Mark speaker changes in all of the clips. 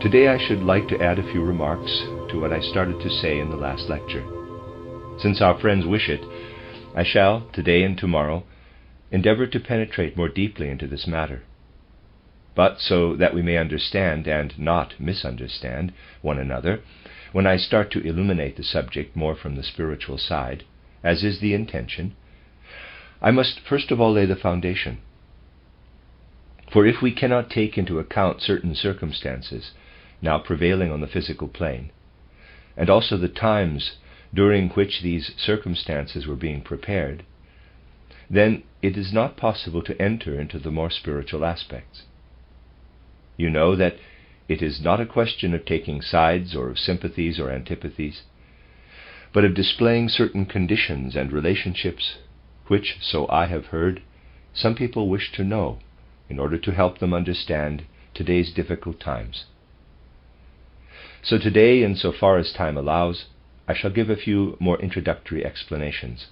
Speaker 1: Today I should like to add a few remarks to what I started to say in the last lecture. Since our friends wish it, I shall, today and tomorrow, endeavor to penetrate more deeply into this matter. But so that we may understand and not misunderstand one another, when I start to illuminate the subject more from the spiritual side, as is the intention, I must first of all lay the foundation. For if we cannot take into account certain circumstances now prevailing on the physical plane, and also the times during which these circumstances were being prepared, then it is not possible to enter into the more spiritual aspects. You know that it is not a question of taking sides or of sympathies or antipathies, but of displaying certain conditions and relationships which, so I have heard, some people wish to know in order to help them understand today's difficult times. So today, in so far as time allows, I shall give a few more introductory explanations.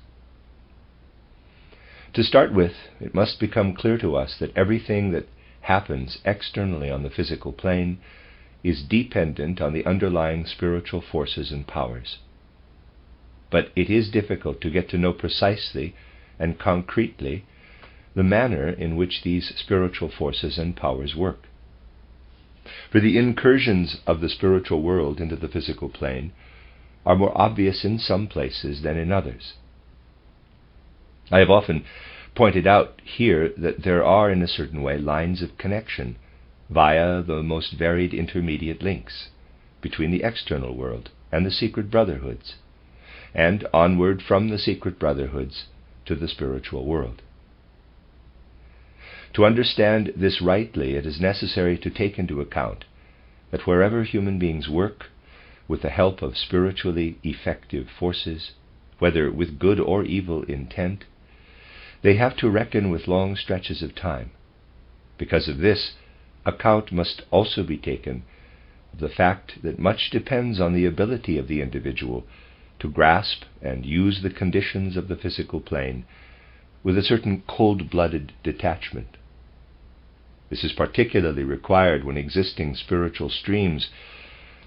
Speaker 1: To start with, it must become clear to us that everything that happens externally on the physical plane is dependent on the underlying spiritual forces and powers. But it is difficult to get to know precisely and concretely the manner in which these spiritual forces and powers work. For the incursions of the spiritual world into the physical plane are more obvious in some places than in others. I have often pointed out here that there are, in a certain way, lines of connection via the most varied intermediate links between the external world and the secret brotherhoods, and onward from the secret brotherhoods to the spiritual world. To understand this rightly, it is necessary to take into account that wherever human beings work with the help of spiritually effective forces, whether with good or evil intent, they have to reckon with long stretches of time. Because of this, account must also be taken of the fact that much depends on the ability of the individual to grasp and use the conditions of the physical plane with a certain cold-blooded detachment. This is particularly required when existing spiritual streams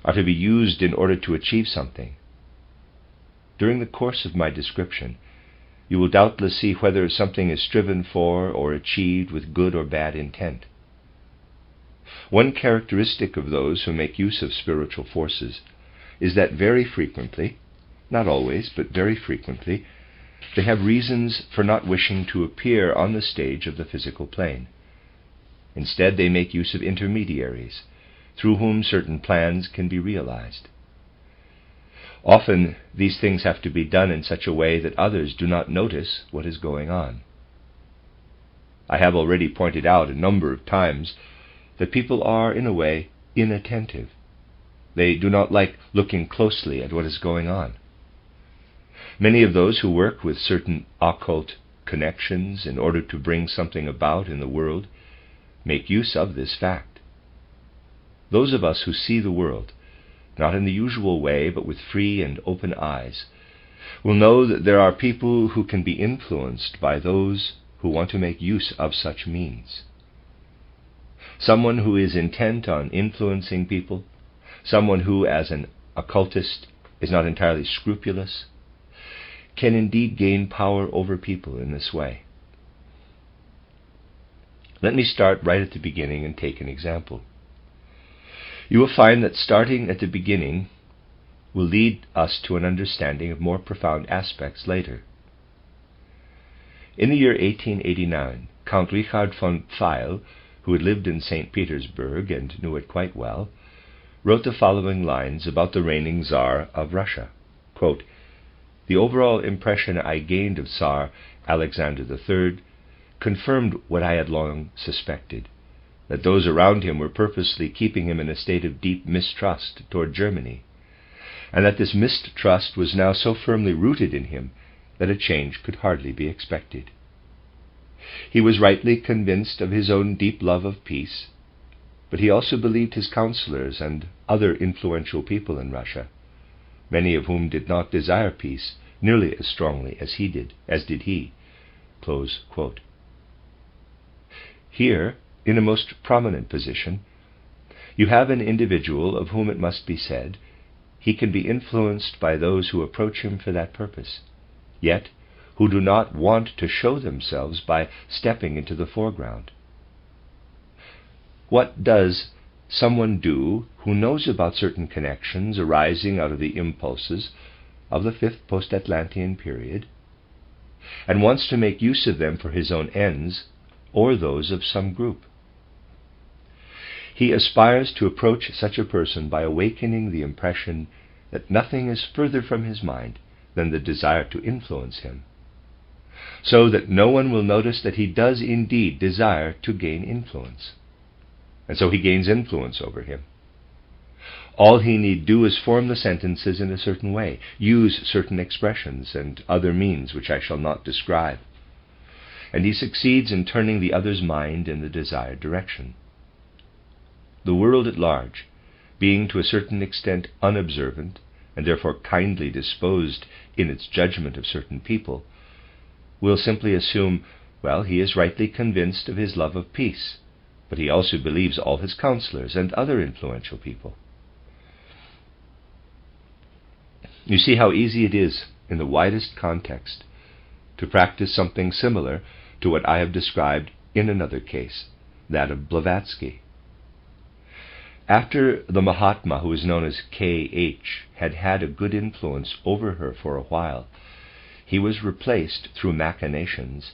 Speaker 1: are to be used in order to achieve something. During the course of my description, you will doubtless see whether something is striven for or achieved with good or bad intent. One characteristic of those who make use of spiritual forces is that very frequently, not always, but very frequently, they have reasons for not wishing to appear on the stage of the physical plane. Instead, they make use of intermediaries, through whom certain plans can be realized. Often these things have to be done in such a way that others do not notice what is going on. I have already pointed out a number of times that people are, in a way, inattentive. They do not like looking closely at what is going on. Many of those who work with certain occult connections in order to bring something about in the world make use of this fact. Those of us who see the world, not in the usual way, but with free and open eyes, will know that there are people who can be influenced by those who want to make use of such means. Someone who is intent on influencing people, someone who, as an occultist, is not entirely scrupulous, can indeed gain power over people in this way. Let me start right at the beginning and take an example. You will find that starting at the beginning will lead us to an understanding of more profound aspects later. In the year 1889, Count Richard von Pfeil, who had lived in St. Petersburg and knew it quite well, wrote the following lines about the reigning Tsar of Russia. Quote, "The overall impression I gained of Tsar Alexander III confirmed what I had long suspected, that those around him were purposely keeping him in a state of deep mistrust toward Germany, and that this mistrust was now so firmly rooted in him that a change could hardly be expected. He was rightly convinced of his own deep love of peace, but he also believed his counselors and other influential people in Russia, many of whom did not desire peace nearly as strongly as did he. Close quote. Here, in a most prominent position, You have an individual of whom it must be said, he can be influenced by those who approach him for that purpose, yet who do not want to show themselves by stepping into the foreground. What does someone do who knows about certain connections arising out of the impulses of the fifth post-Atlantean period, and wants to make use of them for his own ends or those of some group? He aspires to approach such a person by awakening the impression that nothing is further from his mind than the desire to influence him, so that no one will notice that he does indeed desire to gain influence. And so he gains influence over him. All he need do is form the sentences in a certain way, use certain expressions and other means which I shall not describe, and he succeeds in turning the other's mind in the desired direction. The world at large, being to a certain extent unobservant, and therefore kindly disposed in its judgment of certain people, will simply assume, well, he is rightly convinced of his love of peace, but he also believes all his counselors and other influential people. You see how easy it is, in the widest context, to practice something similar to what I have described in another case, that of Blavatsky. After the Mahatma, who is known as K.H., had had a good influence over her for a while, he was replaced through machinations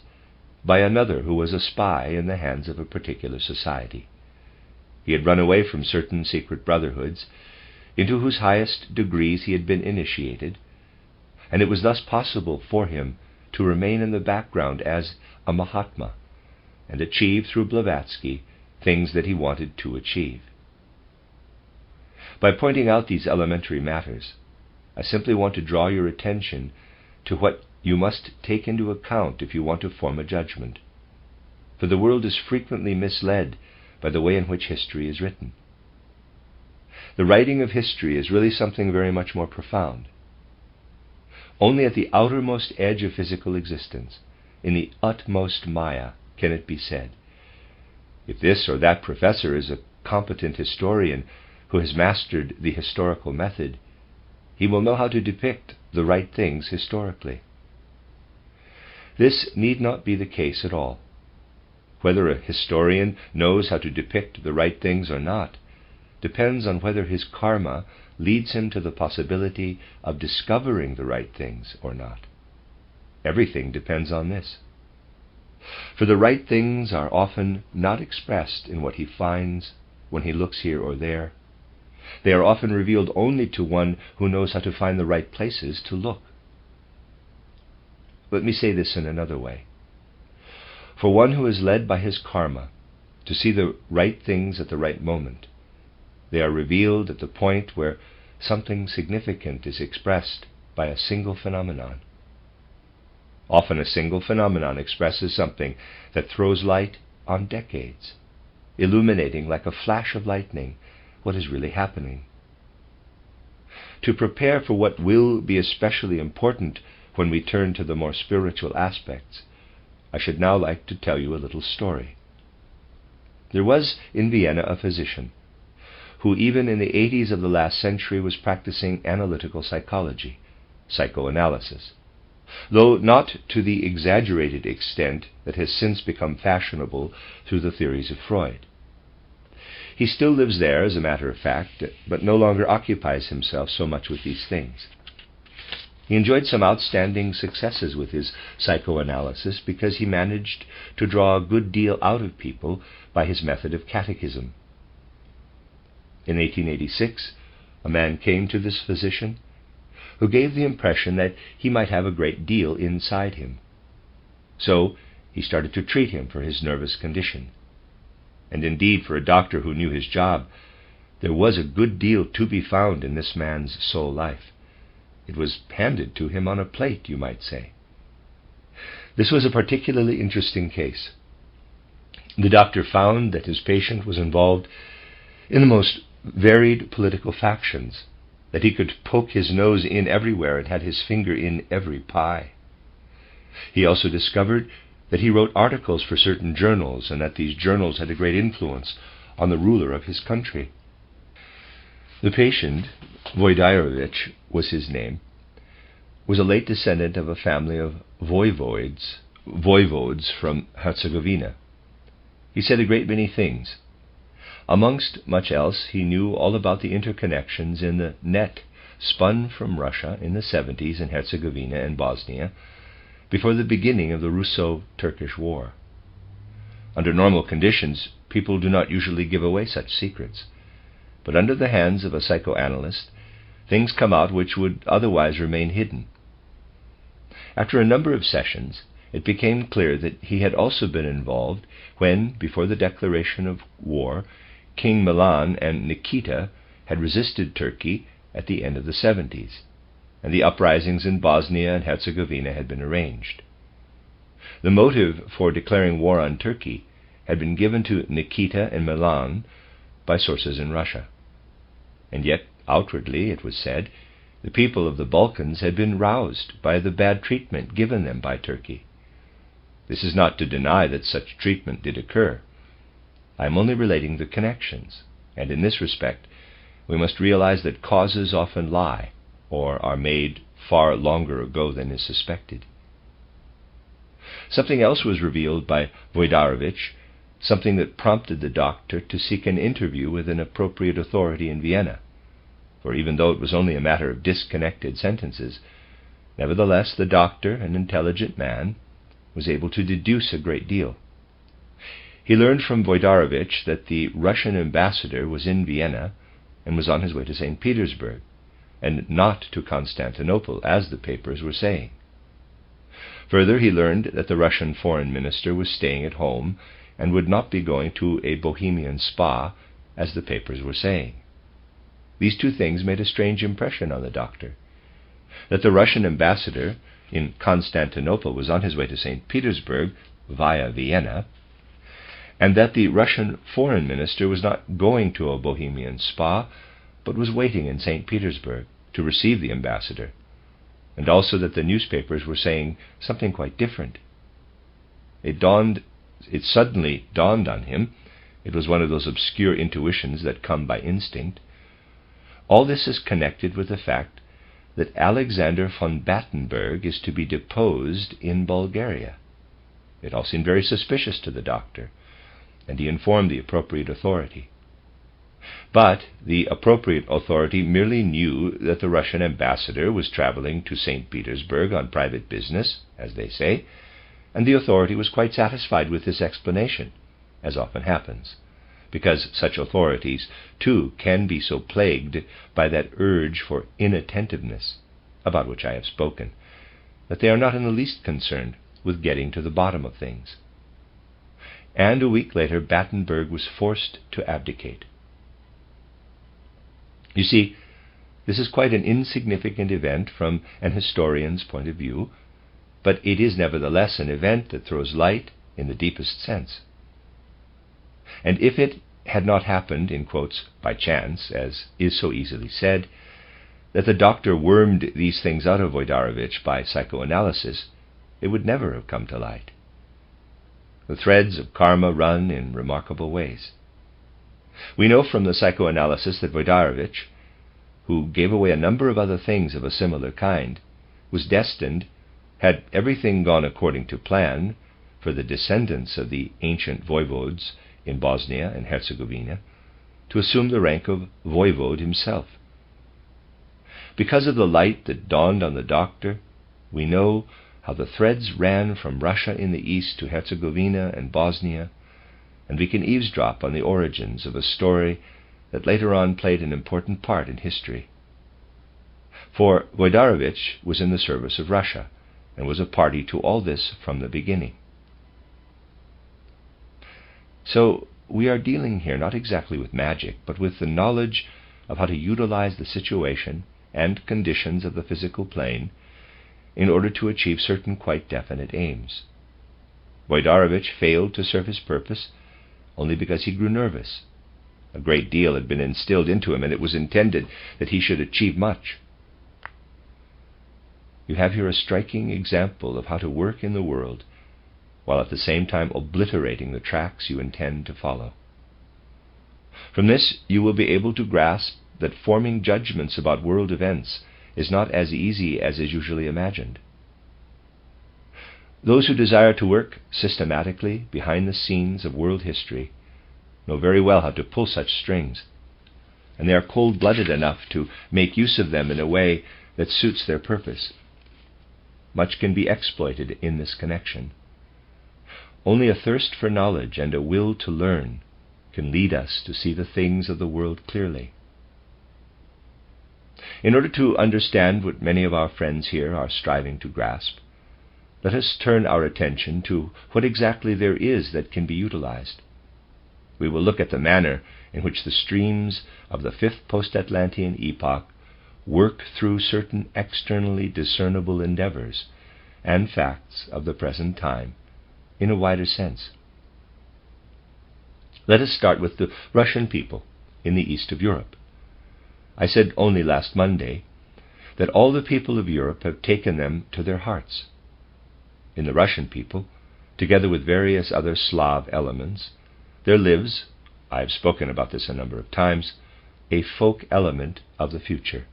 Speaker 1: by another who was a spy in the hands of a particular society. He had run away from certain secret brotherhoods, into whose highest degrees he had been initiated, and it was thus possible for him to remain in the background as a Mahatma, and achieve through Blavatsky things that he wanted to achieve. By pointing out these elementary matters, I simply want to draw your attention to what you must take into account if you want to form a judgment, for the world is frequently misled by the way in which history is written. The writing of history is really something very much more profound. Only at the outermost edge of physical existence, in the utmost Maya, can it be said, if this or that professor is a competent historian who has mastered the historical method, he will know how to depict the right things historically. This need not be the case at all. Whether a historian knows how to depict the right things or not depends on whether his karma leads him to the possibility of discovering the right things or not. Everything depends on this. For the right things are often not expressed in what he finds when he looks here or there. They are often revealed only to one who knows how to find the right places to look. Let me say this in another way. For one who is led by his karma to see the right things at the right moment, they are revealed at the point where something significant is expressed by a single phenomenon. Often a single phenomenon expresses something that throws light on decades, illuminating like a flash of lightning what is really happening. To prepare for what will be especially important when we turn to the more spiritual aspects, I should now like to tell you a little story. There was in Vienna a physician who even in the 80s of the last century was practicing analytical psychology, psychoanalysis, though not to the exaggerated extent that has since become fashionable through the theories of Freud. He still lives there, as a matter of fact, but no longer occupies himself so much with these things. He enjoyed some outstanding successes with his psychoanalysis because he managed to draw a good deal out of people by his method of catechism. In 1886, a man came to this physician who gave the impression that he might have a great deal inside him. So he started to treat him for his nervous condition. And indeed, for a doctor who knew his job, there was a good deal to be found in this man's soul life. It was handed to him on a plate, you might say. This was a particularly interesting case. The doctor found that his patient was involved in the most varied political factions, that he could poke his nose in everywhere and had his finger in every pie. He also discovered that he wrote articles for certain journals and that these journals had a great influence on the ruler of his country. The patient, Voidarovich was his name, was a late descendant of a family of voivodes from Herzegovina. He said a great many things. Amongst much else, he knew all about the interconnections in the net spun from Russia in the 70s in Herzegovina and Bosnia before the beginning of the Russo-Turkish War. Under normal conditions, people do not usually give away such secrets, but under the hands of a psychoanalyst, things come out which would otherwise remain hidden. After a number of sessions, it became clear that he had also been involved when, before the declaration of war, King Milan and Nikita had resisted Turkey at the end of the 70s, and the uprisings in Bosnia and Herzegovina had been arranged. The motive for declaring war on Turkey had been given to Nikita and Milan by sources in Russia. And yet, outwardly, it was said, the people of the Balkans had been roused by the bad treatment given them by Turkey. This is not to deny that such treatment did occur. I am only relating the connections, and in this respect we must realize that causes often lie, or are made far longer ago than is suspected. Something else was revealed by Voidarovich, something that prompted the doctor to seek an interview with an appropriate authority in Vienna. For even though it was only a matter of disconnected sentences, nevertheless the doctor, an intelligent man, was able to deduce a great deal. He learned from Voidarovich that the Russian ambassador was in Vienna and was on his way to St. Petersburg, and not to Constantinople, as the papers were saying. Further, he learned that the Russian foreign minister was staying at home and would not be going to a Bohemian spa, as the papers were saying. These two things made a strange impression on the doctor. That the Russian ambassador in Constantinople was on his way to St. Petersburg via Vienna, and that the Russian foreign minister was not going to a Bohemian spa, but was waiting in St. Petersburg to receive the ambassador, and also that the newspapers were saying something quite different. It suddenly dawned on him, it was one of those obscure intuitions that come by instinct. All this is connected with the fact that Alexander von Battenberg is to be deposed in Bulgaria. It all seemed very suspicious to the doctor, and he informed the appropriate authority. But the appropriate authority merely knew that the Russian ambassador was traveling to St. Petersburg on private business, as they say, and the authority was quite satisfied with this explanation, as often happens, because such authorities, too, can be so plagued by that urge for inattentiveness, about which I have spoken, that they are not in the least concerned with getting to the bottom of things. And a week later, Battenberg was forced to abdicate. You see, this is quite an insignificant event from an historian's point of view, but it is nevertheless an event that throws light in the deepest sense. And if it had not happened, in quotes, by chance, as is so easily said, that the doctor wormed these things out of Voidarovich by psychoanalysis, it would never have come to light. The threads of karma run in remarkable ways. We know from the psychoanalysis that Voidarovich, who gave away a number of other things of a similar kind, was destined, had everything gone according to plan, for the descendants of the ancient voivodes in Bosnia and Herzegovina, to assume the rank of voivode himself. Because of the light that dawned on the doctor, we know how the threads ran from Russia in the east to Herzegovina and Bosnia, and we can eavesdrop on the origins of a story that later on played an important part in history. For Voidarovich was in the service of Russia, and was a party to all this from the beginning. So we are dealing here not exactly with magic, but with the knowledge of how to utilize the situation and conditions of the physical plane in order to achieve certain quite definite aims. Voidarovich failed to serve his purpose only because he grew nervous. A great deal had been instilled into him, and it was intended that he should achieve much. You have here a striking example of how to work in the world, while at the same time obliterating the tracks you intend to follow. From this you will be able to grasp that forming judgments about world events is not as easy as is usually imagined. Those who desire to work systematically behind the scenes of world history know very well how to pull such strings, and they are cold-blooded enough to make use of them in a way that suits their purpose. Much can be exploited in this connection. Only a thirst for knowledge and a will to learn can lead us to see the things of the world clearly. In order to understand what many of our friends here are striving to grasp, let us turn our attention to what exactly there is that can be utilized. We will look at the manner in which the streams of the fifth post-Atlantean epoch work through certain externally discernible endeavors and facts of the present time in a wider sense. Let us start with the Russian people in the east of Europe. I said only last Monday that all the people of Europe have taken them to their hearts. In the Russian people, together with various other Slav elements, there lives, I have spoken about this a number of times, a folk element of the future.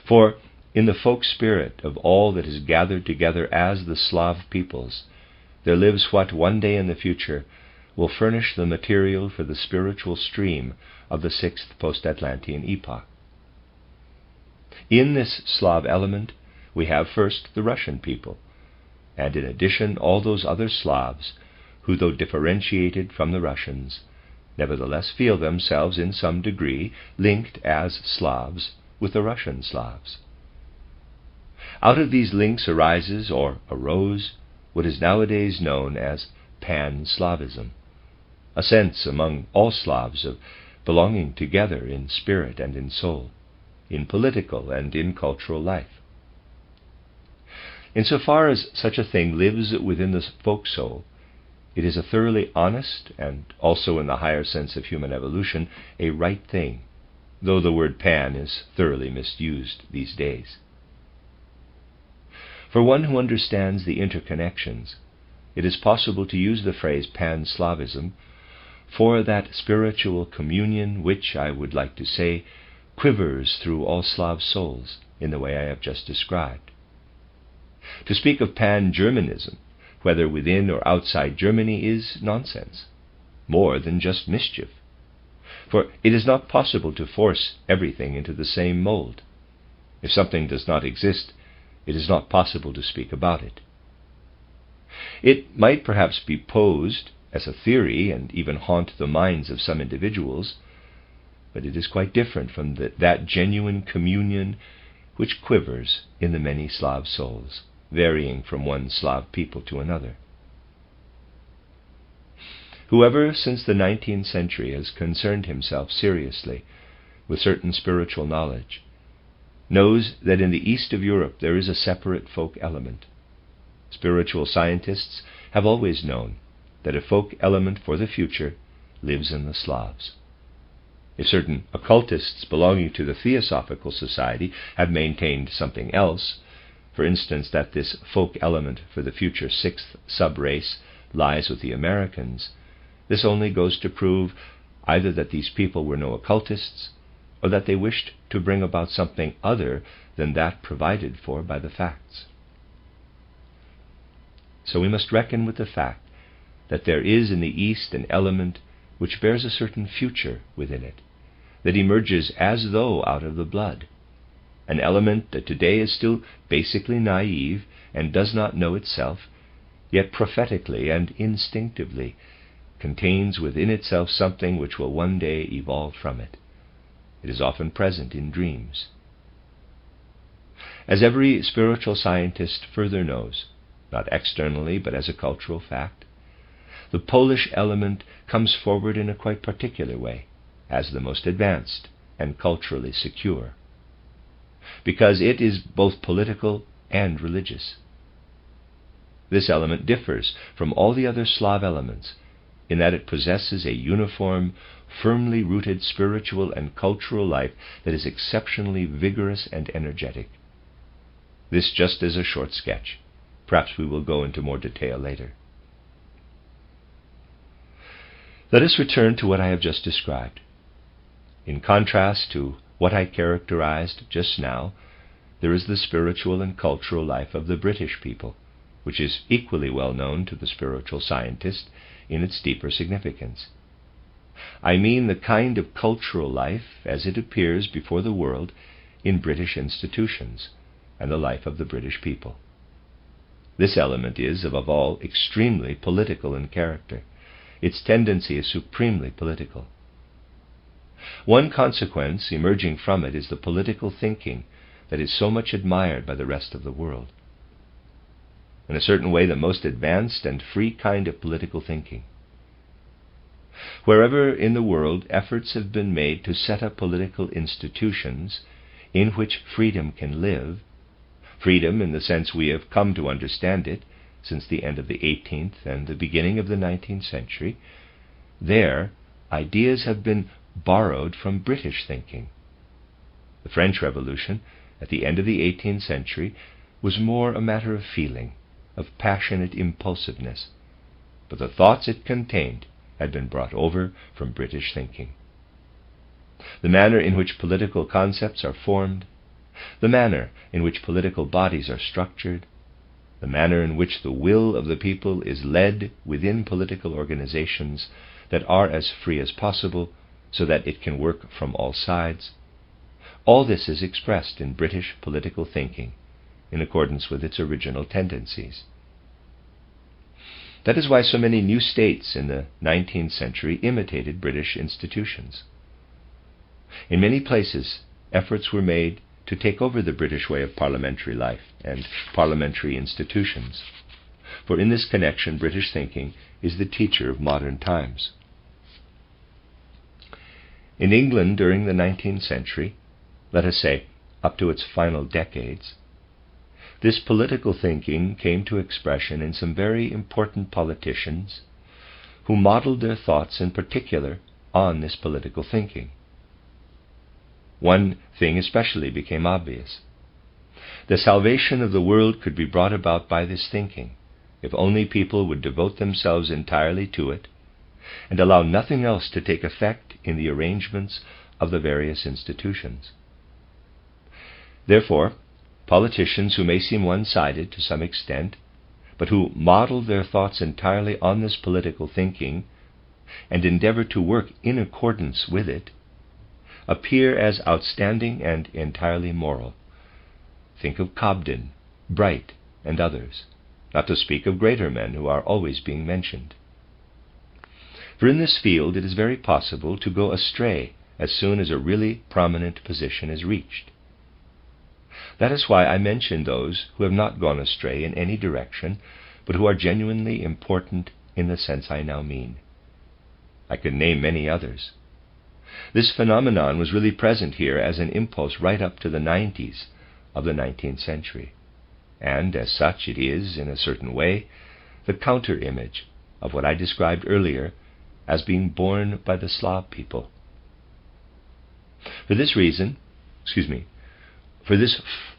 Speaker 1: For in the folk spirit of all that is gathered together as the Slav peoples, there lives what one day in the future will furnish the material for the spiritual stream of the sixth post-Atlantean epoch. In this Slav element, we have first the Russian people, and in addition all those other Slavs who, though differentiated from the Russians, nevertheless feel themselves in some degree linked as Slavs with the Russian Slavs. Out of these links arises, or arose, what is nowadays known as Pan-Slavism, a sense among all Slavs of belonging together in spirit and in soul, in political and in cultural life. Insofar as such a thing lives within the folk soul, it is a thoroughly honest, and also in the higher sense of human evolution, a right thing, though the word pan is thoroughly misused these days. For one who understands the interconnections, it is possible to use the phrase Pan-Slavism for that spiritual communion which, I would like to say, quivers through all Slav souls in the way I have just described. To speak of Pan-Germanism, whether within or outside Germany, is nonsense, more than just mischief. For it is not possible to force everything into the same mold. If something does not exist, it is not possible to speak about it. It might perhaps be posed as a theory and even haunt the minds of some individuals, but it is quite different from that genuine communion which quivers in the many Slav souls, varying from one Slav people to another. Whoever since the 19th century has concerned himself seriously with certain spiritual knowledge knows that in the east of Europe there is a separate folk element. Spiritual scientists have always known that a folk element for the future lives in the Slavs. If certain occultists belonging to the Theosophical Society have maintained something else, for instance that this folk element for the future sixth sub-race lies with the Americans, this only goes to prove either that these people were no occultists, or that they wished to bring about something other than that provided for by the facts. So we must reckon with the fact that there is in the East an element which bears a certain future within it, that emerges as though out of the blood, an element that today is still basically naive and does not know itself, yet prophetically and instinctively contains within itself something which will one day evolve from it. It is often present in dreams. As every spiritual scientist further knows, not externally but as a cultural fact, the Polish element comes forward in a quite particular way, as the most advanced and culturally secure, because it is both political and religious. This element differs from all the other Slav elements in that it possesses a uniform, firmly rooted spiritual and cultural life that is exceptionally vigorous and energetic. This just is a short sketch. Perhaps we will go into more detail later. Let us return to what I have just described. In contrast to what I characterized just now, there is the spiritual and cultural life of the British people, which is equally well known to the spiritual scientist in its deeper significance. I mean the kind of cultural life as it appears before the world in British institutions and the life of the British people. This element is, above all, extremely political in character. Its tendency is supremely political. One consequence emerging from it is the political thinking that is so much admired by the rest of the world. In a certain way, the most advanced and free kind of political thinking. Wherever in the world efforts have been made to set up political institutions in which freedom can live, freedom in the sense we have come to understand it since the end of the 18th and the beginning of the 19th century, there ideas have been borrowed from British thinking. The French Revolution at the end of the 18th century was more a matter of feeling, of passionate impulsiveness, but the thoughts it contained had been brought over from British thinking. The manner in which political concepts are formed, the manner in which political bodies are structured, the manner in which the will of the people is led within political organizations that are as free as possible so that it can work from all sides, all this is expressed in British political thinking in accordance with its original tendencies. That is why so many new states in the 19th century imitated British institutions. In many places, efforts were made to take over the British way of parliamentary life and parliamentary institutions, for in this connection British thinking is the teacher of modern times. In England during the 19th century, let us say up to its final decades, this political thinking came to expression in some very important politicians who modeled their thoughts in particular on this political thinking. One thing especially became obvious. The salvation of the world could be brought about by this thinking, if only people would devote themselves entirely to it and allow nothing else to take effect in the arrangements of the various institutions. Therefore, politicians who may seem one-sided to some extent, but who model their thoughts entirely on this political thinking and endeavor to work in accordance with it, appear as outstanding and entirely moral. Think of Cobden, Bright, and others, not to speak of greater men who are always being mentioned. For in this field it is very possible to go astray as soon as a really prominent position is reached. That is why I mention those who have not gone astray in any direction, but who are genuinely important in the sense I now mean. I could name many others. This phenomenon was really present here as an impulse right up to the 90s of the 19th century, and as such it is, in a certain way, the counter-image of what I described earlier as being borne by the Slav people. For this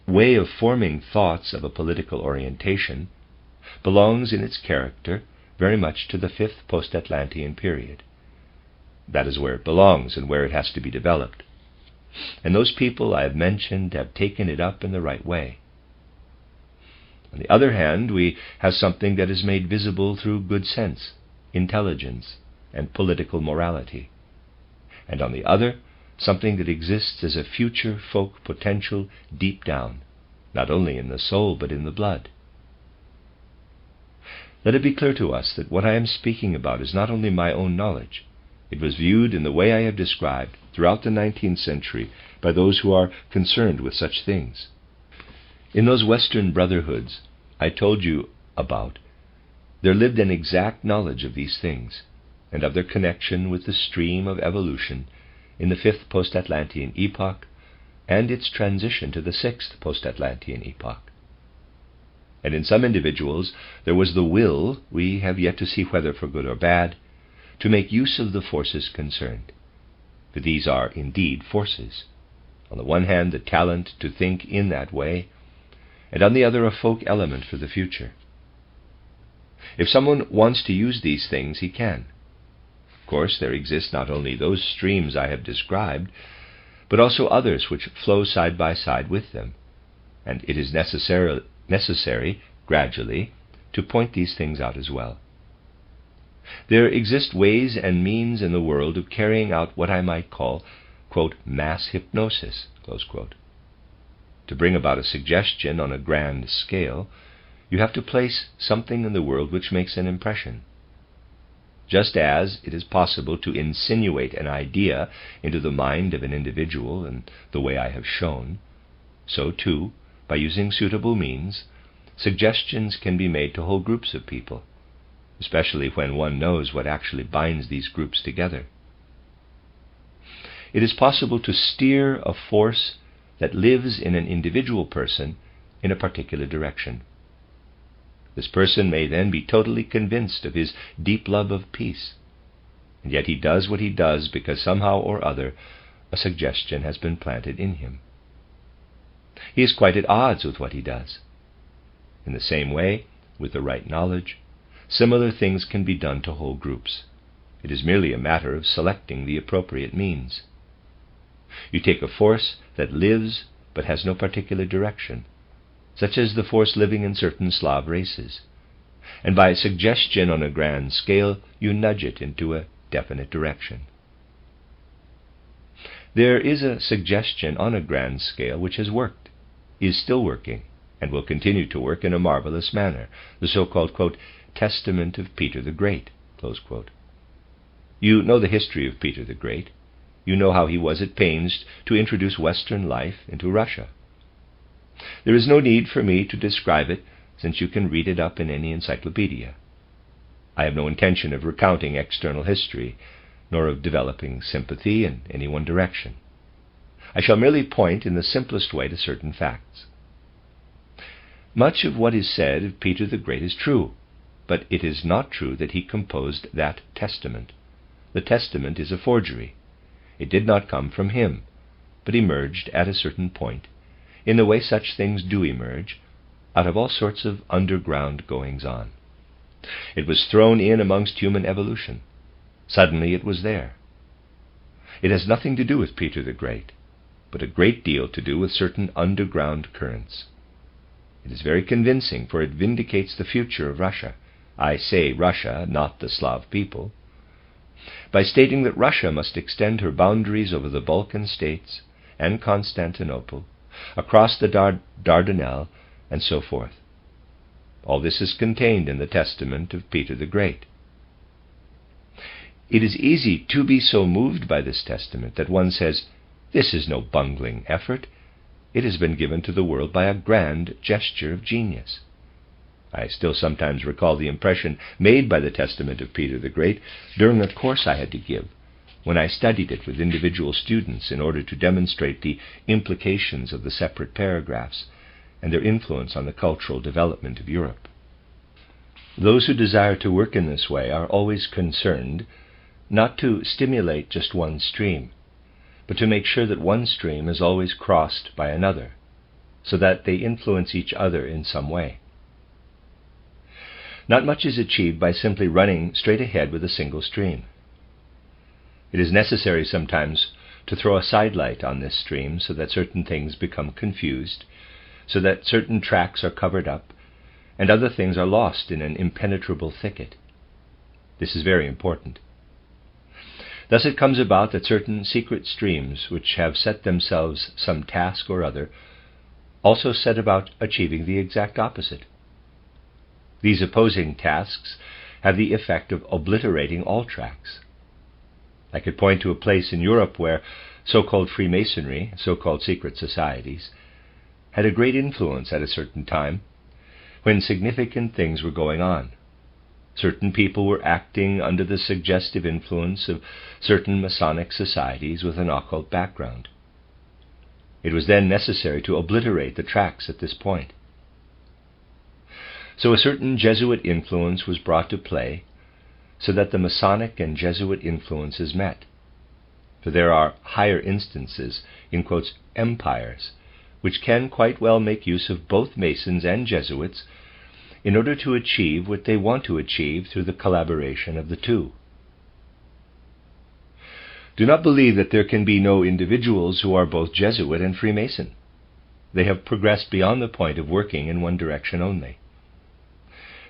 Speaker 1: way of forming thoughts of a political orientation belongs in its character very much to the fifth post-Atlantean period. That is where it belongs and where it has to be developed. And those people I have mentioned have taken it up in the right way. On the other hand, we have something that is made visible through good sense, intelligence, and political morality. And on the other, something that exists as a future folk potential deep down, not only in the soul but in the blood. Let it be clear to us that what I am speaking about is not only my own knowledge. It was viewed in the way I have described throughout the 19th century by those who are concerned with such things. In those Western brotherhoods I told you about, there lived an exact knowledge of these things, and of their connection with the stream of evolution in the fifth post-Atlantean epoch and its transition to the sixth post-Atlantean epoch. And in some individuals there was the will, we have yet to see whether for good or bad, to make use of the forces concerned. For these are indeed forces. On the one hand, the talent to think in that way, and on the other, a folk element for the future. If someone wants to use these things, he can. course, there exist not only those streams I have described, but also others which flow side by side with them, and it is necessary gradually to point these things out as well. There exist ways and means in the world of carrying out what I might call, quote, mass hypnosis, close quote. To bring about a suggestion on a grand scale, you have to place something in the world which makes an impression. Just as it is possible to insinuate an idea into the mind of an individual in the way I have shown, so too, by using suitable means, suggestions can be made to whole groups of people, especially when one knows what actually binds these groups together. It is possible to steer a force that lives in an individual person in a particular direction. This person may then be totally convinced of his deep love of peace, and yet he does what he does because somehow or other a suggestion has been planted in him. He is quite at odds with what he does. In the same way, with the right knowledge, similar things can be done to whole groups. It is merely a matter of selecting the appropriate means. You take a force that lives but has no particular direction, such as the force living in certain Slav races, and by suggestion on a grand scale you nudge it into a definite direction. There is a suggestion on a grand scale which has worked, is still working, and will continue to work in a marvelous manner, the so-called, quote, Testament of Peter the Great, close quote. You know the history of Peter the Great. You know how he was at pains to introduce Western life into Russia. There is no need for me to describe it, since you can read it up in any encyclopedia. I have no intention of recounting external history, nor of developing sympathy in any one direction. I shall merely point in the simplest way to certain facts. Much of what is said of Peter the Great is true, but it is not true that he composed that testament. The testament is a forgery. It did not come from him, but emerged at a certain point, in the way such things do emerge, out of all sorts of underground goings-on. It was thrown in amongst human evolution. Suddenly it was there. It has nothing to do with Peter the Great, but a great deal to do with certain underground currents. It is very convincing, for it vindicates the future of Russia. I say Russia, not the Slav people. By stating that Russia must extend her boundaries over the Balkan states and Constantinople, across the Dardanelles, and so forth. All this is contained in the testament of Peter the Great. It is easy to be so moved by this testament that one says, this is no bungling effort. It has been given to the world by a grand gesture of genius. I still sometimes recall the impression made by the Testament of Peter the Great during a course I had to give, when I studied it with individual students in order to demonstrate the implications of the separate paragraphs and their influence on the cultural development of Europe. Those who desire to work in this way are always concerned not to stimulate just one stream, but to make sure that one stream is always crossed by another, so that they influence each other in some way. Not much is achieved by simply running straight ahead with a single stream. It is necessary sometimes to throw a sidelight on this stream so that certain things become confused, so that certain tracks are covered up, and other things are lost in an impenetrable thicket. This is very important. Thus it comes about that certain secret streams, which have set themselves some task or other, also set about achieving the exact opposite. These opposing tasks have the effect of obliterating all tracks. I could point to a place in Europe where so-called Freemasonry, so-called secret societies, had a great influence at a certain time, when significant things were going on. Certain people were acting under the suggestive influence of certain Masonic societies with an occult background. It was then necessary to obliterate the tracks at this point. So a certain Jesuit influence was brought to play, so that the Masonic and Jesuit influences met. For there are higher instances, in quotes, empires, which can quite well make use of both Masons and Jesuits in order to achieve what they want to achieve through the collaboration of the two. Do not believe that there can be no individuals who are both Jesuit and Freemason. They have progressed beyond the point of working in one direction only.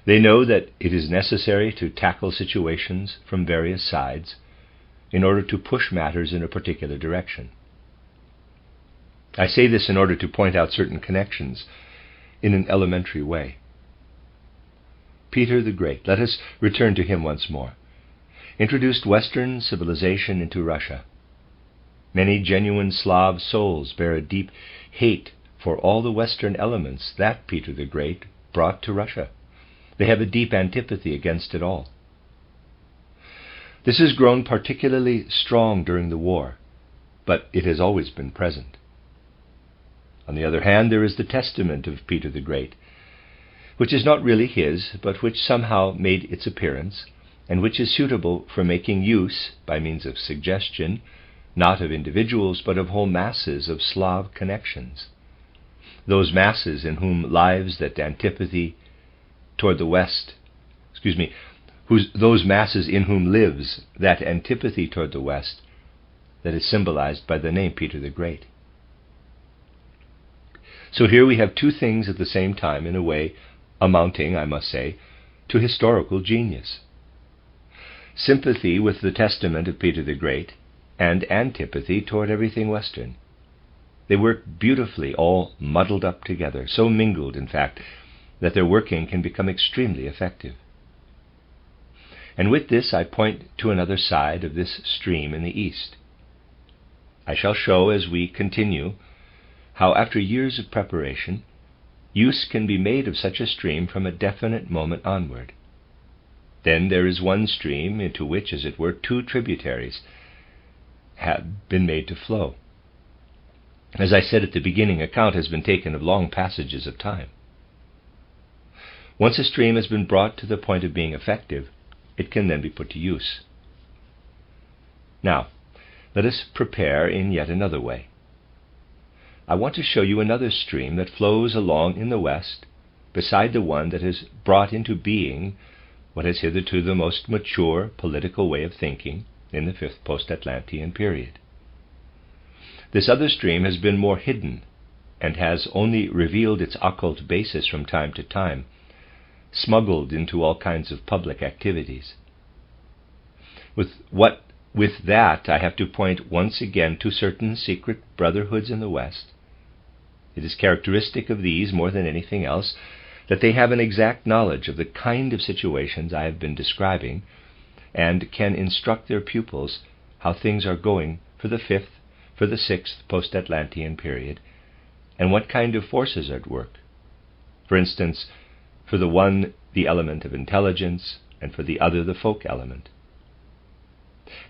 Speaker 1: They know that it is necessary to tackle situations from various sides in order to push matters in a particular direction. I say this in order to point out certain connections in an elementary way. Peter the Great, let us return to him once more, introduced Western civilization into Russia. Many genuine Slav souls bear a deep hate for all the Western elements that Peter the Great brought to Russia. They have a deep antipathy against it all. This has grown particularly strong during the war, but it has always been present. On the other hand, there is the testament of Peter the Great, which is not really his, but which somehow made its appearance, and which is suitable for making use, by means of suggestion, not of individuals, but of whole masses of Slav connections. Those masses in whom lives that antipathy toward the West, those masses in whom lives that antipathy toward the West that is symbolized by the name Peter the Great. So here we have two things at the same time, in a way amounting, I must say, to historical genius. Sympathy with the testament of Peter the Great, and antipathy toward everything Western. They work beautifully, all muddled up together, so mingled, in fact, that their working can become extremely effective. And with this I point to another side of this stream in the East. I shall show, as we continue, how after years of preparation, use can be made of such a stream from a definite moment onward. Then there is one stream into which, as it were, two tributaries have been made to flow. As I said at the beginning, account has been taken of long passages of time. Once a stream has been brought to the point of being effective, it can then be put to use. Now, let us prepare in yet another way. I want to show you another stream that flows along in the West, beside the one that has brought into being what is hitherto the most mature political way of thinking in the fifth post-Atlantean period. This other stream has been more hidden, and has only revealed its occult basis from time to time, smuggled into all kinds of public activities. With that, I have to point once again to certain secret brotherhoods in the West. It is characteristic of these, more than anything else, that they have an exact knowledge of the kind of situations I have been describing, and can instruct their pupils how things are going for the fifth, for the sixth post-Atlantean period, and what kind of forces are at work. For instance, for the one, the element of intelligence, and for the other, the folk element.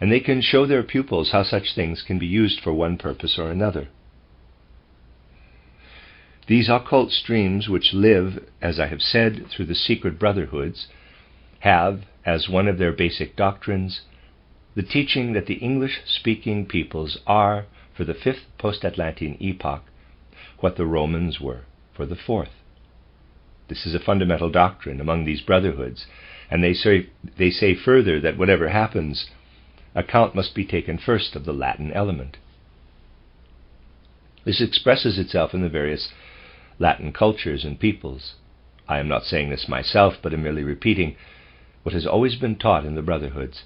Speaker 1: And they can show their pupils how such things can be used for one purpose or another. These occult streams, which live, as I have said, through the secret brotherhoods, have, as one of their basic doctrines, the teaching that the English-speaking peoples are, for the fifth post-Atlantean epoch, what the Romans were for the fourth. This is a fundamental doctrine among these brotherhoods, and they say further that whatever happens, account must be taken first of the Latin element. This expresses itself in the various Latin cultures and peoples. I am not saying this myself, but am merely repeating what has always been taught in the brotherhoods,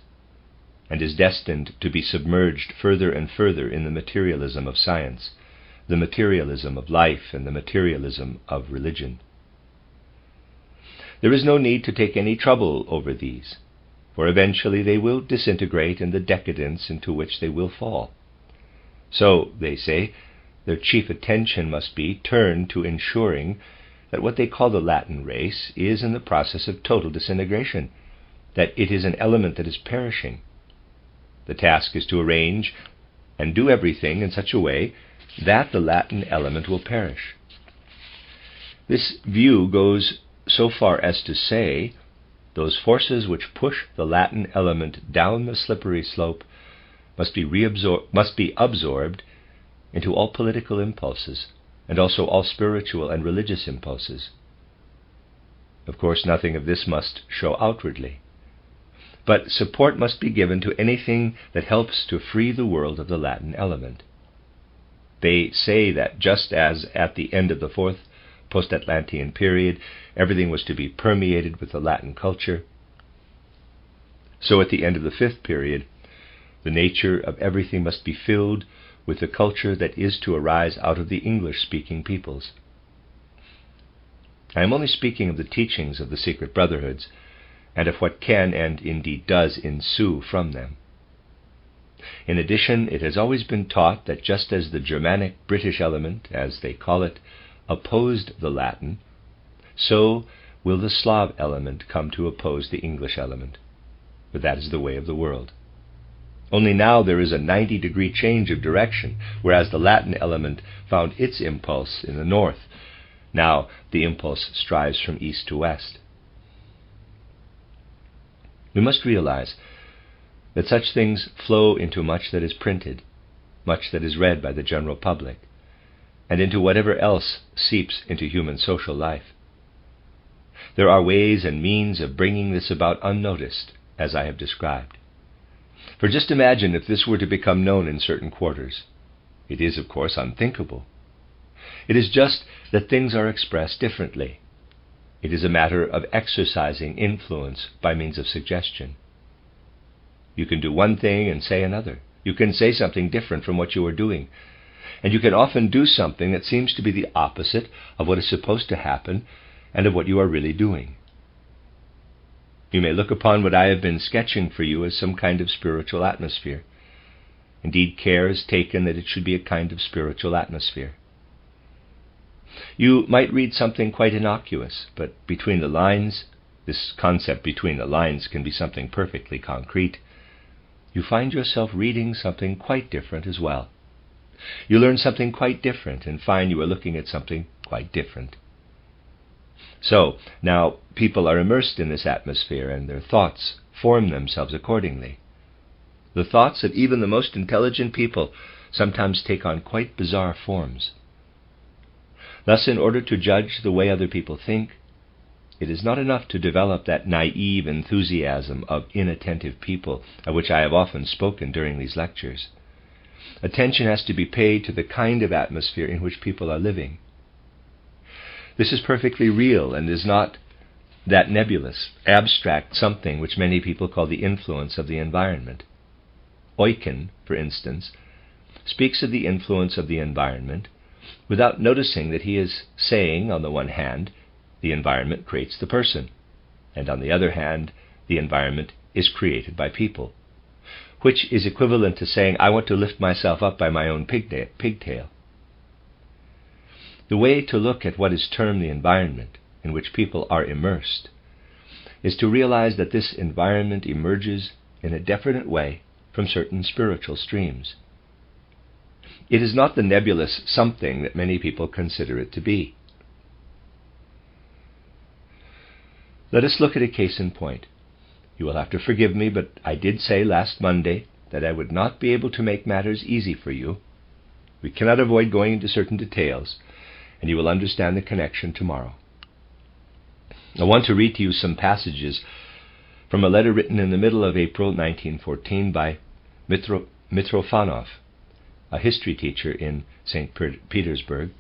Speaker 1: and is destined to be submerged further and further in the materialism of science, the materialism of life, and the materialism of religion. There is no need to take any trouble over these, for eventually they will disintegrate in the decadence into which they will fall. So, they say, their chief attention must be turned to ensuring that what they call the Latin race is in the process of total disintegration, that it is an element that is perishing. The task is to arrange and do everything in such a way that the Latin element will perish. This view goes so far as to say those forces which push the Latin element down the slippery slope must be absorbed into all political impulses, and also all spiritual and religious impulses. Of course, nothing of this must show outwardly. but support must be given to anything that helps to free the world of the Latin element. They say that just as at the end of the fourth post-Atlantean period everything was to be permeated with the Latin culture, so at the end of the fifth period the nature of everything must be filled with the culture that is to arise out of the English-speaking peoples. I am only speaking of the teachings of the secret brotherhoods, and of what can and indeed does ensue from them. In addition, it has always been taught that just as the Germanic British element, as they call it, opposed the Latin, so will the Slav element come to oppose the English element. But that is the way of the world. Only now there is a 90-degree change of direction, whereas the Latin element found its impulse in the north. Now the impulse strives from east to west. We must realize that such things flow into much that is printed, much that is read by the general public, and into whatever else seeps into human social life. There are ways and means of bringing this about unnoticed, as I have described. For just imagine if this were to become known in certain quarters. It is, of course, unthinkable. It is just that things are expressed differently. It is a matter of exercising influence by means of suggestion. You can do one thing and say another. You can say something different from what you are doing. And you can often do something that seems to be the opposite of what is supposed to happen and of what you are really doing. You may look upon what I have been sketching for you as some kind of spiritual atmosphere. Indeed, care is taken that it should be a kind of spiritual atmosphere. You might read something quite innocuous, but between the lines, this concept between the lines can be something perfectly concrete, you find yourself reading something quite different as well. You learn something quite different and find you are looking at something quite different. So, now people are immersed in this atmosphere and their thoughts form themselves accordingly. The thoughts of even the most intelligent people sometimes take on quite bizarre forms. Thus, in order to judge the way other people think, it is not enough to develop that naive enthusiasm of inattentive people of which I have often spoken during these lectures. Attention has to be paid to the kind of atmosphere in which people are living. This is perfectly real and is not that nebulous, abstract something which many people call the influence of the environment. Eucken, for instance, speaks of the influence of the environment without noticing that he is saying, on the one hand, the environment creates the person, and on the other hand, the environment is created by people, which is equivalent to saying, I want to lift myself up by my own pigtail. The way to look at what is termed the environment in which people are immersed is to realize that this environment emerges in a definite way from certain spiritual streams. It is not the nebulous something that many people consider it to be. Let us look at a case in point. You will have to forgive me, but I did say last Monday that I would not be able to make matters easy for you. We cannot avoid going into certain details, and you will understand the connection tomorrow. I want to read to you some passages from a letter written in the middle of April 1914 by Mitrofanov, a history teacher in St. Petersburg,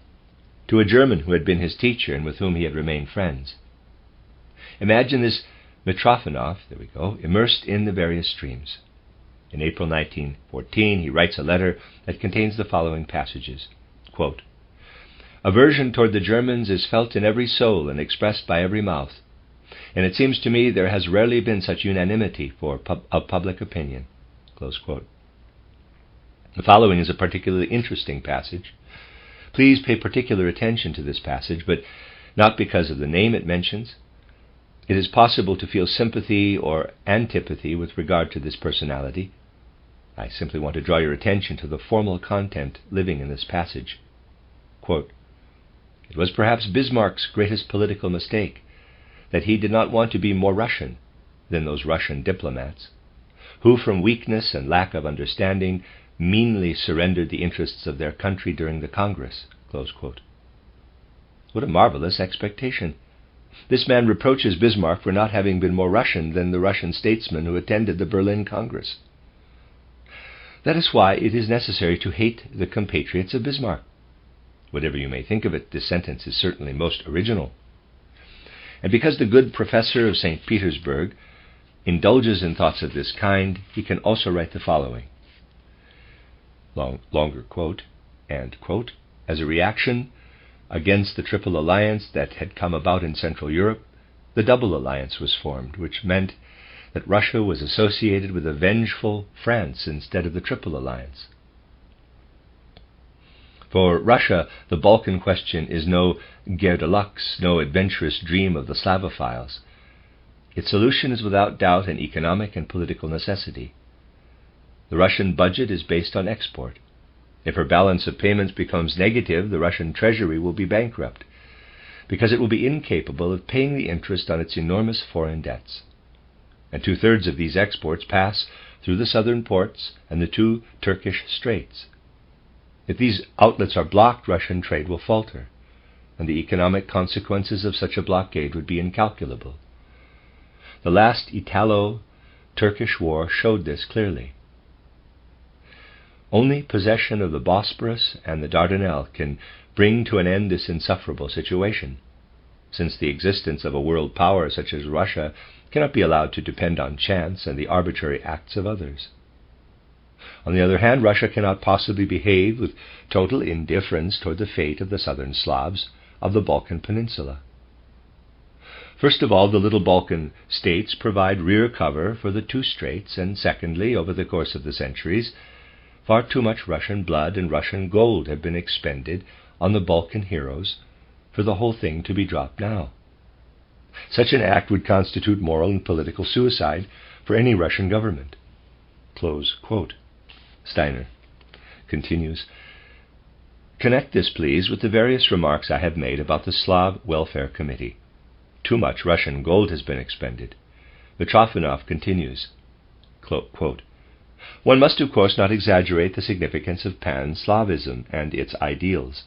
Speaker 1: to a German who had been his teacher and with whom he had remained friends. Imagine this Mitrofanov, immersed in the various streams. In April 1914, he writes a letter that contains the following passages. Quote, Aversion toward the Germans is felt in every soul and expressed by every mouth, and it seems to me there has rarely been such unanimity of public opinion. Close quote. The following is a particularly interesting passage. Please pay particular attention to this passage, but not because of the name it mentions. It is possible to feel sympathy or antipathy with regard to this personality. I simply want to draw your attention to the formal content living in this passage. Quote, It was perhaps Bismarck's greatest political mistake that he did not want to be more Russian than those Russian diplomats, who from weakness and lack of understanding meanly surrendered the interests of their country during the Congress. Close quote. What a marvelous expectation. This man reproaches Bismarck for not having been more Russian than the Russian statesmen who attended the Berlin Congress. That is why it is necessary to hate the compatriots of Bismarck. Whatever you may think of it, this sentence is certainly most original. And because the good professor of St. Petersburg indulges in thoughts of this kind, he can also write the following. Longer quote, and quote, as a reaction against the Triple Alliance that had come about in Central Europe, the Double Alliance was formed, which meant that Russia was associated with a vengeful France instead of the Triple Alliance. For Russia, the Balkan question is no guerre de luxe, no adventurous dream of the Slavophiles. Its solution is without doubt an economic and political necessity. The Russian budget is based on export. If her balance of payments becomes negative, the Russian treasury will be bankrupt, because it will be incapable of paying the interest on its enormous foreign debts. And 2/3 of these exports pass through the southern ports and the 2 Turkish straits. If these outlets are blocked, Russian trade will falter, and the economic consequences of such a blockade would be incalculable. The last Italo-Turkish war showed this clearly. Only possession of the Bosporus and the Dardanelles can bring to an end this insufferable situation, since the existence of a world power such as Russia cannot be allowed to depend on chance and the arbitrary acts of others. On the other hand, Russia cannot possibly behave with total indifference toward the fate of the southern Slavs of the Balkan Peninsula. First of all, the little Balkan states provide rear cover for the 2 straits, and secondly, over the course of the centuries, far too much Russian blood and Russian gold have been expended on the Balkan heroes for the whole thing to be dropped now. Such an act would constitute moral and political suicide for any Russian government. Close quote. Steiner continues, connect this, please, with the various remarks I have made about the Slav Welfare Committee. Too much Russian gold has been expended. Mitrofanov continues, quote, one must, of course, not exaggerate the significance of Pan-Slavism and its ideals.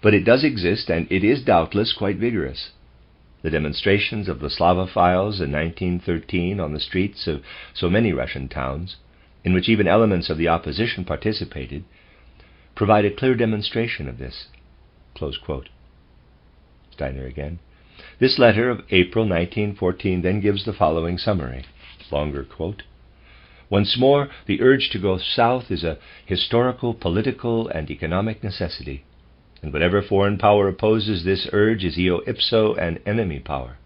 Speaker 1: But it does exist, and it is doubtless quite vigorous. The demonstrations of the Slavophiles in 1913 on the streets of so many Russian towns, in which even elements of the opposition participated, provide a clear demonstration of this. Close quote. Steiner again. This letter of April 1914 then gives the following summary. Longer quote. Once more, the urge to go south is a historical, political, and economic necessity, and whatever foreign power opposes this urge is eo ipso an enemy power.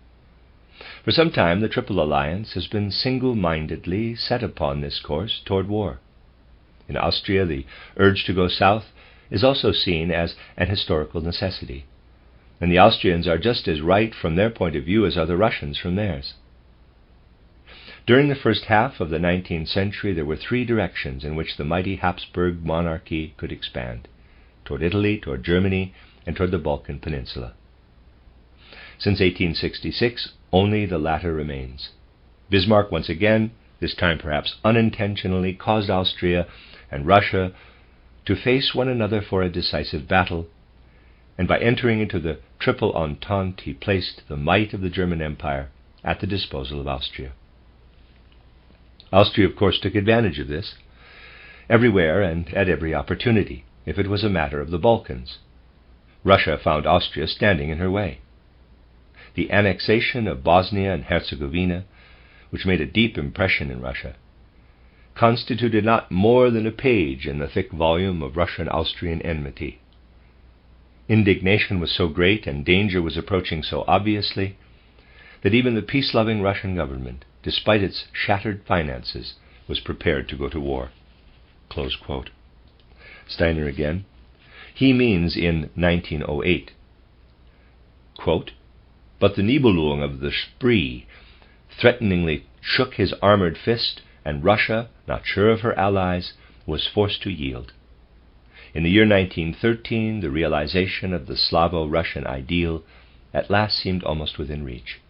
Speaker 1: For some time, the Triple Alliance has been single-mindedly set upon this course toward war. In Austria, the urge to go south is also seen as an historical necessity, and the Austrians are just as right from their point of view as are the Russians from theirs. During the first half of the 19th century, there were 3 directions in which the mighty Habsburg monarchy could expand: toward Italy, toward Germany, and toward the Balkan Peninsula. Since 1866, only the latter remains. Bismarck once again, this time perhaps unintentionally, caused Austria and Russia to face one another for a decisive battle, and by entering into the Triple Entente he placed the might of the German Empire at the disposal of Austria. Austria, of course, took advantage of this, everywhere and at every opportunity, if it was a matter of the Balkans. Russia found Austria standing in her way. The annexation of Bosnia and Herzegovina, which made a deep impression in Russia, constituted not more than a page in the thick volume of Russian-Austrian enmity. Indignation was so great and danger was approaching so obviously that even the peace-loving Russian government, despite its shattered finances, was prepared to go to war. Close quote. Steiner again. He means in 1908. Quote, but the Nibelung of the Spree threateningly shook his armored fist, and Russia, not sure of her allies, was forced to yield. In the year 1913, the realization of the Slavo-Russian ideal at last seemed almost within reach.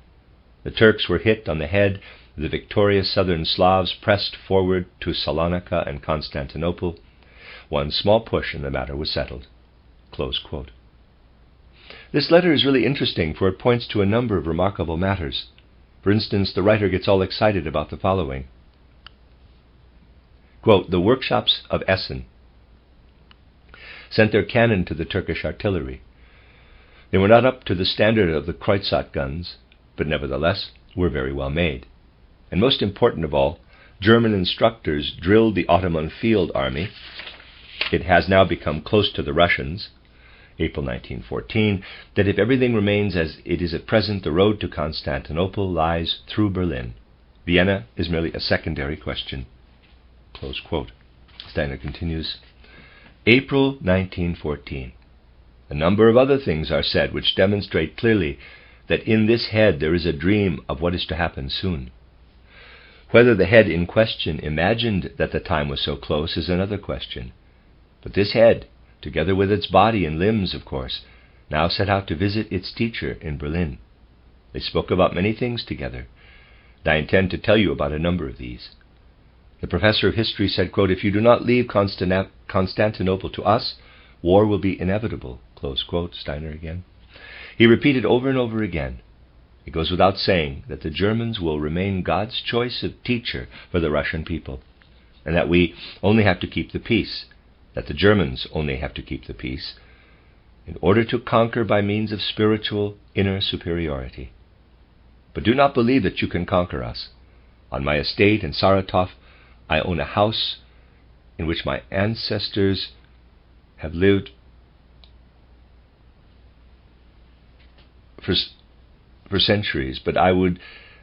Speaker 1: The Turks were hit on the head, the victorious southern Slavs pressed forward to Salonika and Constantinople. One small push and the matter was settled. Close quote. This letter is really interesting, for it points to a number of remarkable matters. For instance, the writer gets all excited about the following. Quote, "The workshops of Essen sent their cannon to the Turkish artillery. They were not up to the standard of the Kreutzat guns, but nevertheless were very well made. And most important of all, German instructors drilled the Ottoman field army. It has now become close to the Russians, April 1914, that if everything remains as it is at present, the road to Constantinople lies through Berlin. Vienna is merely a secondary question." Close quote. Steiner continues, April 1914. A number of other things are said which demonstrate clearly that in this head there is a dream of what is to happen soon. Whether the head in question imagined that the time was so close is another question. But this head, together with its body and limbs, of course, now set out to visit its teacher in Berlin. They spoke about many things together, and I intend to tell you about a number of these. The professor of history said, quote, "If you do not leave Constantinople to us, war will be inevitable." Close quote, Steiner again. He repeated over and over again, it goes without saying that the Germans will remain God's choice of teacher for the Russian people, and that we only have to keep the peace, that the Germans only have to keep the peace, in order to conquer by means of spiritual inner superiority. But do not believe that you can conquer us. On my estate in Saratov, I own a house in which my ancestors have lived for centuries, but I would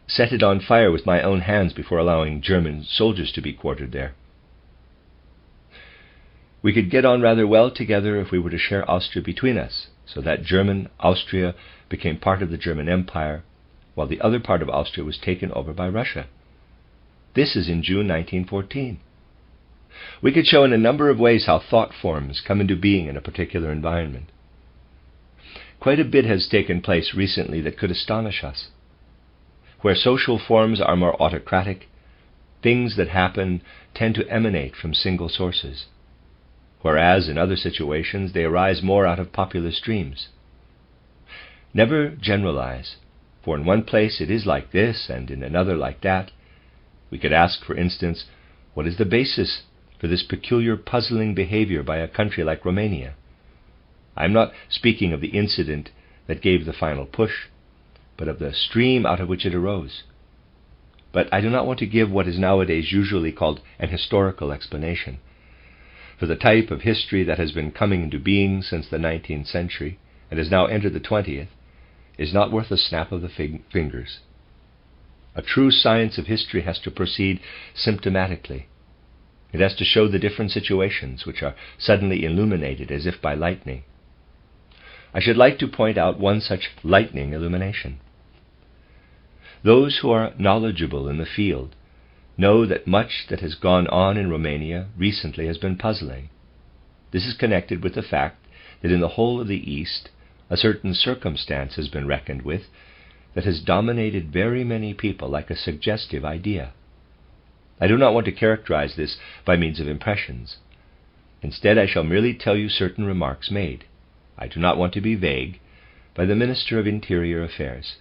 Speaker 1: set it on fire with my own hands before allowing German soldiers to be quartered there. We could get on rather well together if we were to share Austria between us, so that German Austria became part of the German Empire, while the other part of Austria was taken over by Russia. This is in June 1914. We could show in a number of ways how thought forms come into being in a particular environment. Quite a bit has taken place recently that could astonish us. Where social forms are more autocratic, things that happen tend to emanate from single sources, whereas in other situations they arise more out of popular streams. Never generalize, for in one place it is like this and in another like that. We could ask, for instance, what is the basis for this peculiar puzzling behavior by a country like Romania? I am not speaking of the incident that gave the final push, but of the stream out of which it arose. But I do not want to give what is nowadays usually called an historical explanation, for the type of history that has been coming into being since the 19th century and has now entered the 20th is not worth a snap of the fingers. A true science of history has to proceed symptomatically. It has to show the different situations which are suddenly illuminated as if by lightning. I should like to point out one such lightning illumination. Those who are knowledgeable in the field know that much that has gone on in Romania recently has been puzzling. This is connected with the fact that in the whole of the East a certain circumstance has been reckoned with that has dominated very many people like a suggestive idea. I do not want to characterize this by means of impressions. Instead, I shall merely tell you certain remarks made, I do not want to be vague, by the Minister of Interior Affairs.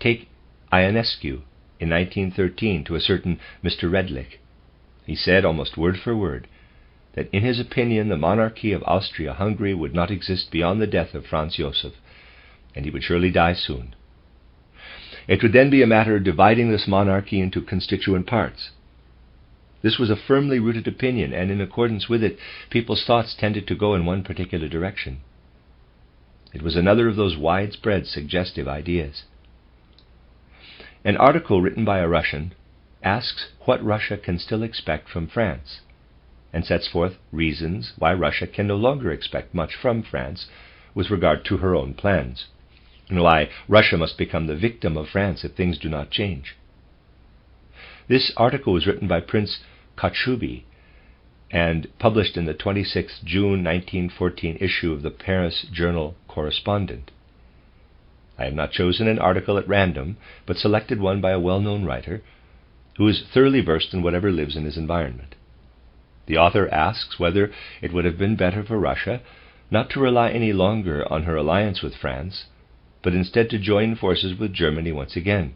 Speaker 1: Take Ionescu in 1913 to a certain Mr. Redlich. He said, almost word for word, that in his opinion the monarchy of Austria-Hungary would not exist beyond the death of Franz Josef, and he would surely die soon. It would then be a matter of dividing this monarchy into constituent parts. This was a firmly rooted opinion, and in accordance with it, people's thoughts tended to go in one particular direction. It was another of those widespread suggestive ideas. An article written by a Russian asks what Russia can still expect from France, and sets forth reasons why Russia can no longer expect much from France with regard to her own plans, and why Russia must become the victim of France if things do not change. This article was written by Prince Kochubey and published in the 26th June 1914 issue of the Paris Journal Correspondent. I have not chosen an article at random, but selected one by a well-known writer who is thoroughly versed in whatever lives in his environment. The author asks whether it would have been better for Russia not to rely any longer on her alliance with France, but instead to join forces with Germany once again.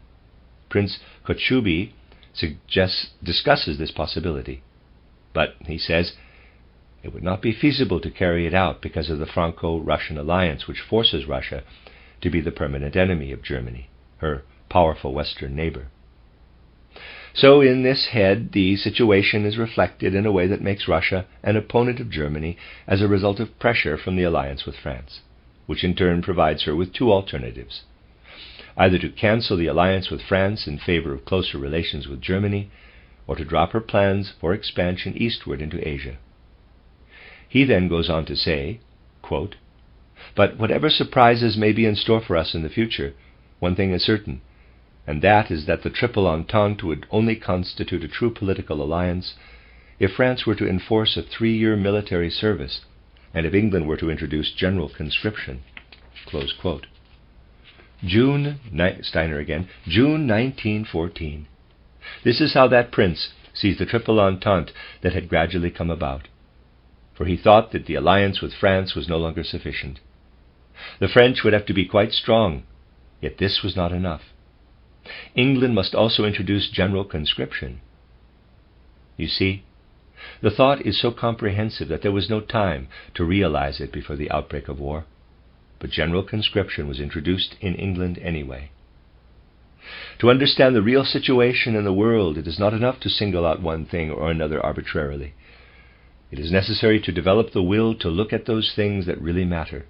Speaker 1: Prince Kochubey discusses this possibility, but he says it would not be feasible to carry it out because of the Franco-Russian alliance, which forces Russia to be the permanent enemy of Germany, her powerful western neighbor. So in this head, the situation is reflected in a way that makes Russia an opponent of Germany as a result of pressure from the alliance with France, which in turn provides her with two alternatives: either to cancel the alliance with France in favor of closer relations with Germany, or to drop her plans for expansion eastward into Asia. He then goes on to say, quote, "But whatever surprises may be in store for us in the future, one thing is certain, and that is that the Triple Entente would only constitute a true political alliance if France were to enforce a 3-year military service, and if England were to introduce general conscription." Close quote. Steiner again, June 1914. This is how that prince sees the Triple Entente that had gradually come about. For he thought that the alliance with France was no longer sufficient. The French would have to be quite strong, yet this was not enough. England must also introduce general conscription. You see, the thought is so comprehensive that there was no time to realize it before the outbreak of war, but general conscription was introduced in England anyway. To understand the real situation in the world, it is not enough to single out one thing or another arbitrarily. It is necessary to develop the will to look at those things that really matter.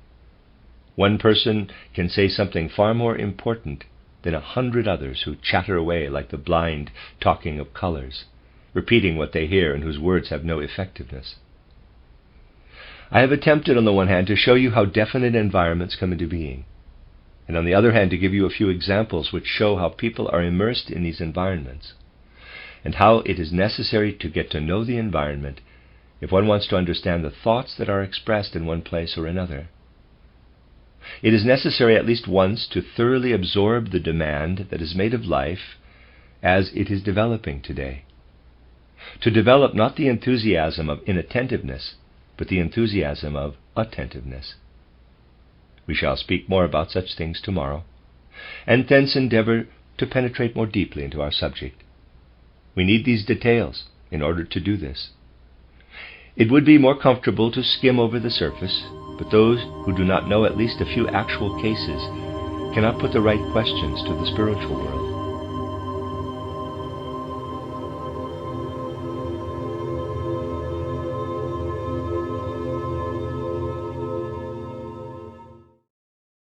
Speaker 1: One person can say something far more important than 100 others who chatter away like the blind, talking of colors, repeating what they hear and whose words have no effectiveness. I have attempted on the one hand to show you how definite environments come into being, and on the other hand to give you a few examples which show how people are immersed in these environments, and how it is necessary to get to know the environment if one wants to understand the thoughts that are expressed in one place or another. It is necessary at least once to thoroughly absorb the demand that is made of life as it is developing today. To develop not the enthusiasm of inattentiveness, but the enthusiasm of attentiveness. We shall speak more about such things tomorrow, and thence endeavor to penetrate more deeply into our subject. We need these details in order to do this. It would be more comfortable to skim over the surface, but those who do not know at least a few actual cases cannot put the right questions to the spiritual world.